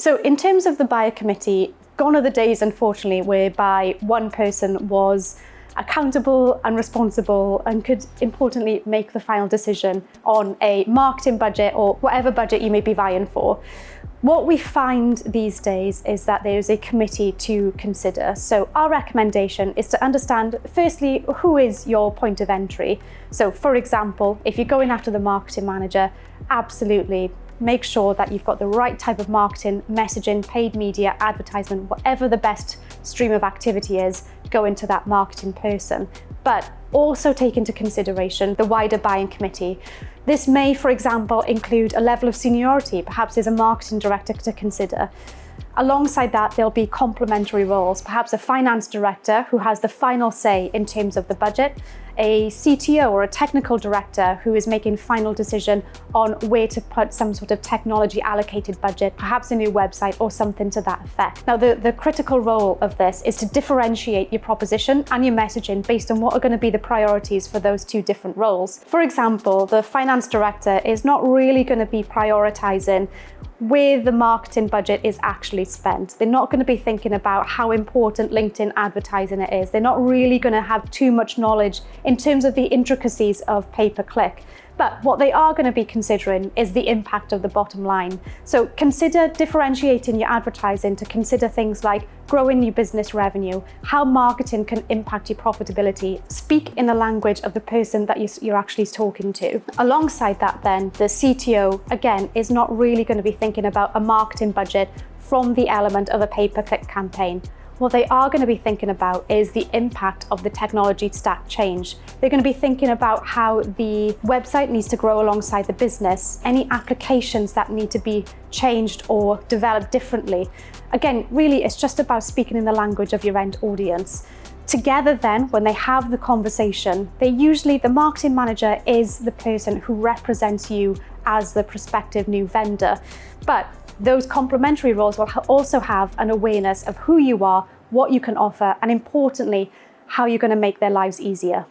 So in terms of the buyer committee, gone are the days, unfortunately, whereby one person was accountable and responsible and could importantly make the final decision on a marketing budget or whatever budget you may be vying for. What we find these days is that there is a committee to consider. So our recommendation is to understand, firstly, who is your point of entry. So for example, if you're going after the marketing manager, absolutely make sure that you've got the right type of marketing, messaging, paid media, advertisement, whatever the best stream of activity is, go into that marketing person. But also take into consideration the wider buying committee. This may, for example, include a level of seniority. Perhaps there's a marketing director to consider. Alongside that, there'll be complementary roles, perhaps a finance director who has the final say in terms of the budget, a CTO or a technical director who is making final decision on where to put some sort of technology allocated budget, perhaps a new website or something to that effect. Now, the critical role of this is to differentiate your proposition and your messaging based on what are going to be the priorities for those two different roles. For example, the finance director is not really going to be prioritizing where the marketing budget is actually spent. They're not going to be thinking about how important LinkedIn advertising it is. They're not really going to have too much knowledge in terms of the intricacies of pay-per-click. But what they are going to be considering is the impact of the bottom line. So consider differentiating your advertising to consider things like growing your business revenue, how marketing can impact your profitability. Speak in the language of the person that you're actually talking to. Alongside that then, the CTO, again, is not really going to be thinking about a marketing budget from the element of a pay-per-click campaign. What they are going to be thinking about is the impact of the technology stack change. They're going to be thinking about how the website needs to grow alongside the business, any applications that need to be changed or developed differently. Again, really, it's just about speaking in the language of your end audience. Together then, when they have the conversation, the marketing manager is the person who represents you as the prospective new vendor. But those complementary roles will also have an awareness of who you are, what you can offer, and importantly, how you're going to make their lives easier.